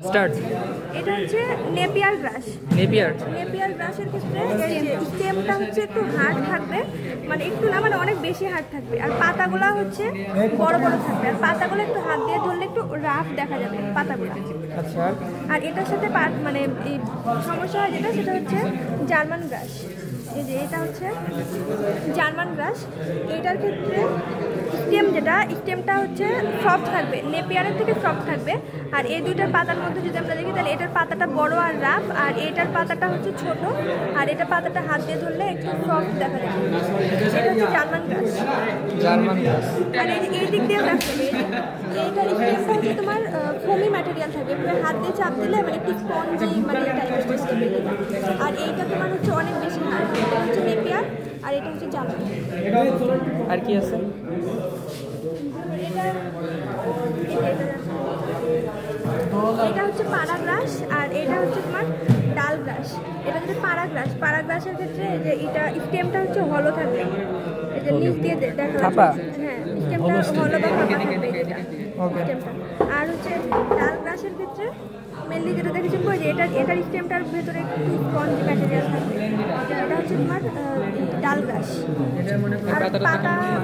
Start. এটা হচ্ছে Napier গ্রাস। Napier গ্রাসের ক্ষেত্রে এই যে স্টেমটা হচ্ছে একটু হার্ড থাকবে, মানে একটু না মানে অনেক বেশি হার্ড থাকবে, আর পাতাগুলো হচ্ছে বড় বড় থাকবে, আর পাতাগুলো একটু হাত দিয়ে ধরলে একটু রাফ দেখা যাবে পাতাগুলো। আচ্ছা, আর এটার সাথে মানে এই সমস্যা হয় যেটা, সেটা হচ্ছে জার্মান গ্রাস। এই যে এটা হচ্ছে জার্মান গ্রাস। এটার ক্ষেত্রে স্টেমটা হচ্ছে সফট থাকবে, নেপিয়ারের থেকে সফট থাকবে। আর এই দুইটার পাতার মধ্যে যদি আমরা দেখি তাহলে এটার পাতাটা বড় আর রাফ, আর এটার পাতাটা হচ্ছে ছোট, আর এটার পাতাটা হাত দিয়ে ধরলে একটু সফট দেখা যাবে। এটা হচ্ছে জার্মান গ্রাস। আর এই দিক দিয়েও দেখতে হবে, এইটার স্টেমটা হচ্ছে তোমার ফোমি ম্যাটেরিয়াল থাকবে, পুরো হাত দিয়ে চাপ দিলে মানে একটু স্পঞ্জি মানে টাইপের স্টেম। আর এইটা তোমার হচ্ছে অনেক বেশি হার্ড, এটা হচ্ছে নেপিয়ার আর এটা হচ্ছে জার্মান। আর কি আছে? এটা হচ্ছে পাড়া গ্রাস, আর এটা হচ্ছে তোমার ডাল গ্রাস। এটা হচ্ছে পাড়া গ্রাসের ক্ষেত্রে যে এটা স্টেমটা হচ্ছে হলো থাকবে, এই যে নিচ দিয়ে দেখা যাচ্ছে, হ্যাঁ স্টেমটা হলো বা ফাঁপা থাকবে এটা স্টেমটা। আর হচ্ছে ডাল গ্রাসের ক্ষেত্রে মেনলি যেটা দেখেছেন যে এটার স্টেমটার ভেতরে একটু স্পঞ্জ ম্যাটেরিয়াল থাকবে, এটা হচ্ছে তোমার ডাল গ্রাস। আর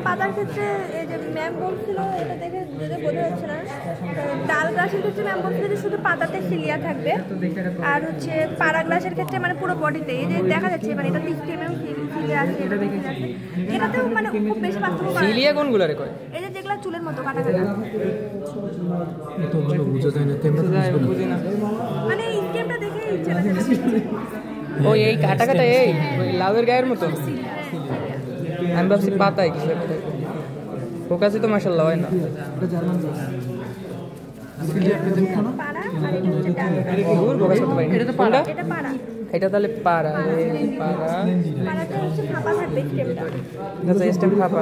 পাতার ক্ষেত্রে এই যে ম্যাম বলছিল, এটা দেখে যদি বোঝা যাচ্ছে না, ডাল গ্রাসের ক্ষেত্রে ম্যাম বলছিল যে শুধু পাতাতে সিলিয়া থাকবে, আর হচ্ছে পাড়া গ্রাসের ক্ষেত্রে মানে পুরো বডিতে এই যে দেখা যাচ্ছে মানে এটা স্টেমেও সিলিয়া আছে, এটাতেও মানে খুব বেশি পার্থক্য করা। সিলিয়া কোনগুলো রে কয়? এই যে যেগুলো চুলের মতো কাটা কাটা, তো ভালো বোঝা যায় না, তেমন বুঝি না মানে এই স্টেমটা দেখে ইচ্ছে লাগে। ও এই কাটা কাটা এই ওই লাউয়ের গায়ের মতো। আমি ভাবছি পাতায় কিছু একটা ফোকাসে তো মাশাআল্লাহ হয় না। এটা জার্মান গ্রাস। পাড়া আর এটা হচ্ছে ডাল। দূর ফোকাস করতে পারি। এটা তো পাড়া। এটা পাড়া। এটা তাহলে পাড়া। পাড়াতে হচ্ছে ফাঁপা থাকবে স্টেমটা। আচ্ছা, স্টেম ফাঁপা।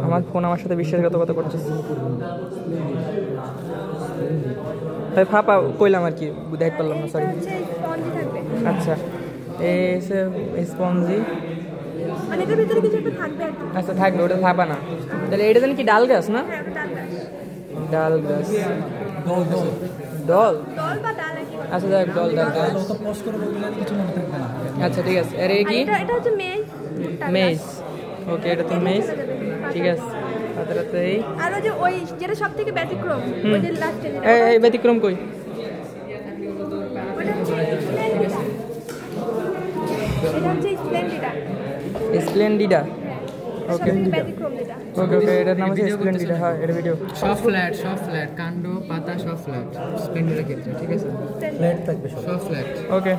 আমার ফোন আমার সাথে বিশ্বাসঘাতকতা করছে। তাই ফাঁপা কইলাম আর কি, দেখতে পারলাম না, সরি। স্পঞ্জি থাকবে। আচ্ছা, এই স্পঞ্জি মানে এটার ভিতরে কিছু একটা থাকবে আর কি। আচ্ছা থাকবে, ওটা ফাঁপা না। তাহলে এটা জানি কি ডাল গাছ না? হ্যাঁ, ডাল গাছ। ডাল গাছ, ডল বা ডাল একই। আচ্ছা যাক, ডল ডাল। আচ্ছা ঠিক আছে। আর এই কি? এটা হচ্ছে মেজ। মেজ। ওকে, এটা তো মেজ। ঠিক আছে। রাতে এই আর ওই যেটা সবথেকে ব্যতিক্রম, ওই যে লাস্টে যেটা, এই ব্যতিক্রম কই? ওটা হচ্ছে স্প্লেন্ডিডা। এটা হচ্ছে স্প্লেন্ডিডা। স্প্লেন্ডিডা। ওকে ব্যতিক্রম যেটা। ওকে ওকে, এটার নাম হচ্ছে স্প্লেন্ডিডা। হ্যাঁ, এটা ভিডিও। সব ফ্ল্যাট কাণ্ড পাতা সব ফ্ল্যাট, স্প্লেন্ডিডার ক্ষেত্রে ঠিক আছে, ফ্ল্যাট থাকবে সব। সব ফ্ল্যাট। ওকে।